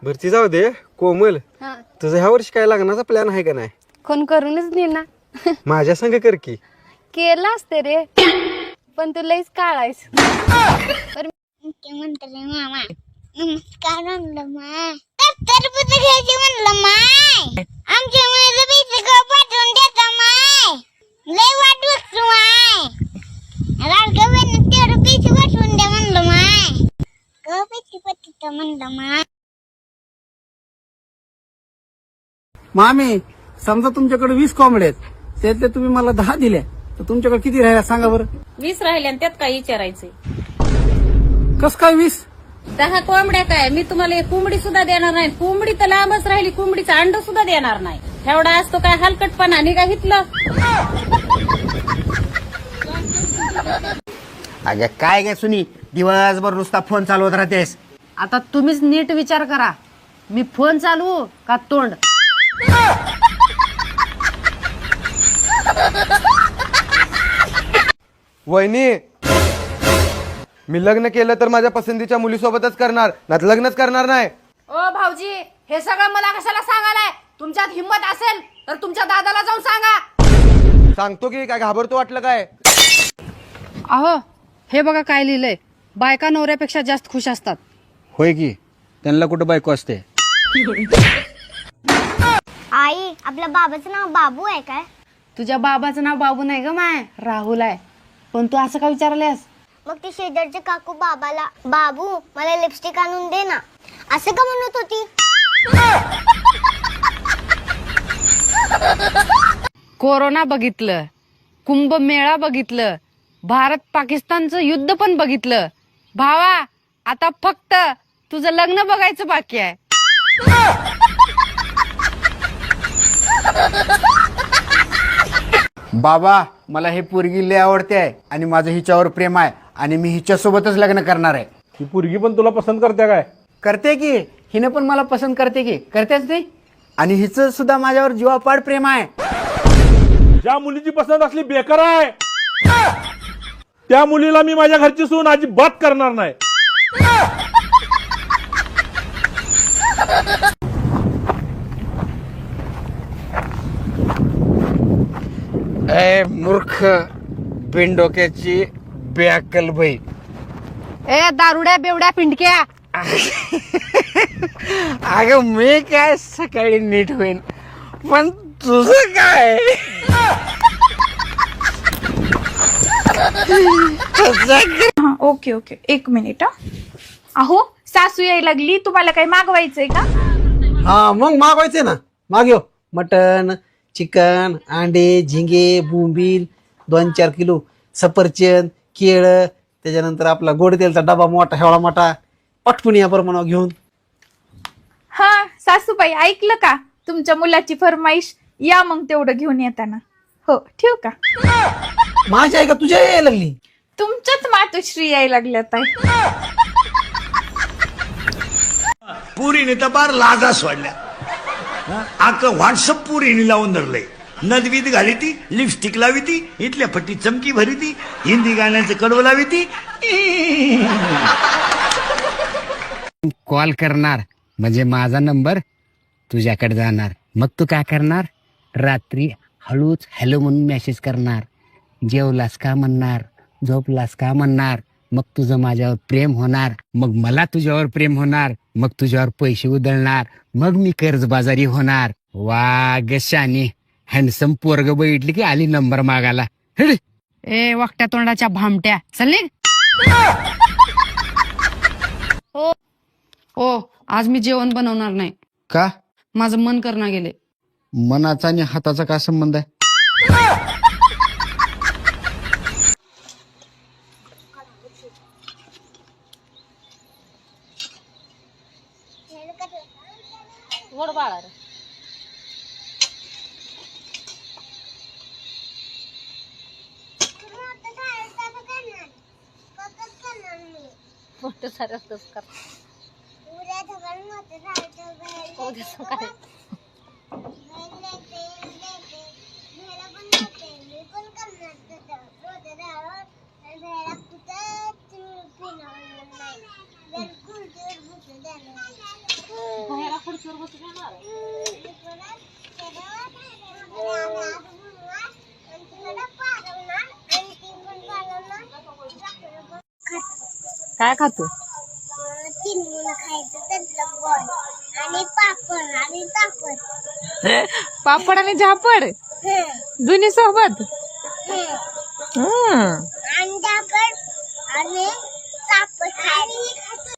भरती जाऊ दे कोमल. हा. तुझं ह्या वर्षी काय लग्नाचा प्लॅन आहे का नाही? कोण करूनच दे ना. माझ्या संग कर की. केलं असते रे पण तू लईच काळायस. म्हणतो रे मामा. नमस्कार म्हणलं माय. तरबूज घ्यायची म्हणलं माय. आमच्या मुलीला पैसे पाठवून देता माय. लय वाट बघतो माय. लाडक्या बहिणीला तेवढं पैसे पाठवून द्या म्हणलं माय. पैसे पत्तीत म्हणलं माय. मामी समजा तुमच्याकडे 20 कोंबड्या आहेत, त्यातले तुम्ही मला 10 दिल्या, तर तुमच्याकडे किती राहिल्या सांगा बरं? 20 राहिले आणि त्यात काय विचारायचंय? कस काय 20? 10 कोंबड्या काय मी तुम्हाला एक कोंबडी सुद्धा देणार नाही. कोंबडी तर लांबच राहिली, कोंबडीचं अंड सुद्धा देणार नाही. एवढा असतो काय हलकटपणा निघा हितलं. अगं काय काय सुनी, दिवसभर नुसता फोन चालवत राहतेस. आता तुम्हीच नीट विचार करा, मी फोन चालवू का तोंड? वहिनी, मी लग्न केलं तर माझ्या पसंतीच्या मुलीसोबतच करणार, नाही लग्नच करणार नाही. ओ भाऊजी, हे सगळं मला कशाला सांगायलाय? तुमच्यात हिंमत असेल तर तुमच्या दादाला जाऊन सांगा. सांगतो की काय घाबरतो वाटलं काय? अहो हे बघा काय लिहिलंय, बायका नवऱ्यापेक्षा जास्त खुश असतात. होय की, त्यांना कुठं बायको असते? आई आपल्या बाबाचं नाव बाबू आहे काय? तुझ्या बाबाचं नाव बाबू नाही ग माय, राहुल आहे. पण तू असं का विचारल्यास? मग ती शेजारचे काकू बाबाला बाबू मला लिपस्टिक आणून दे ना असं का म्हणत होती? कोरोना बघितलं, कुंभमेळा बघितलं, भारत पाकिस्तानचं युद्ध पण बघितलं. भावा आता फक्त तुझं लग्न बघायचं बाकी आहे. बाबा मला हे पोरगी लय आवडते आहे आणि माझं हिच्यावर प्रेम आहे आणि मी हिच्यासोबतच लग्न करणार आहे. ही पोरगी पण तुला पसंत करते काय? करते की, हिनं पण मला पसंत करते की, करतेच नाही. आणि हिचं सुद्धा माझ्यावर जीवापाड प्रेम आहे. ज्या मुलीची पसंत असली बेकार आहे त्या मुलीला मी माझ्या घरची सून अजिबात करणार नाही. ए मूर्ख बिनडोक्याची बेअक्कल बाई. ए दारुड्या बेवड्या पिंडक्या, अगं मी काय सकाळी नीट होईन, पण तुझं काय? ओके ओके, एक मिनिट. अहो सासू यायला लागली, तुम्हाला काही मागवायचंय का? हा मग मागवायचे ना, मागव. मटन, चिकन, अंडे, झिंगे, बोंबील 2-4 किलो, सफरचंद, केळं, त्याच्यानंतर आपला गोड तेलचा डबा मोठा हेवळा मोठा, पटपून या प्रमाणावर घेऊन. हा सासूबाई ऐकलं का, तुमच्या मुलाची फरमाईश. या मग तेवढं घेऊन येताना. हो ठेवू का? माझी आहे का तुझ्या यायला लागली? तुमच्याच मातोश्री यायला लागल्यात आहे. पुरीने तर बार लाजा सोडल्या. आक व्हॉट्सअप पुरीने लावून धरलंय. नदवीत घाली ती, लिपस्टिक लावी ती, इथल्या फट्टी चमकी भरी ती, हिंदी गाण्याचं कडवं लावी ती. कॉल करणार म्हणजे माझा नंबर तुझ्याकडे जाणार. मग तू काय करणार? रात्री हळूच हॅलो म्हणून मेसेज करणार. जेवलास का म्हणणार, झोपलास का म्हणणार. मग तुझं माझ्यावर प्रेम होणार, मग मला तुझ्यावर प्रेम होणार, मग तुझ्यावर पैसे उधळणार, मग मी कर्जबाजारी होणार. वा ग शानी, हँडसम पोरग बघितली की आली नंबर मागायला. ए वाकट्या तोंडाच्या भामट्या, चल निघ. ओ आज मी जेवण बनवणार नाही. का? माझं मन करणं गेले. मनाचा आणि हाताचा काय संबंध आहे? गोड बाळा रे. मोठं सारं कर. उद्या सकाळी काय खातो? 3 मुलं खायचं त्यातलं गोड आणि पापड आणि पापड. पापड आणि झापड दोन्ही सोबत. आणि पापड आणि पापड खायचं.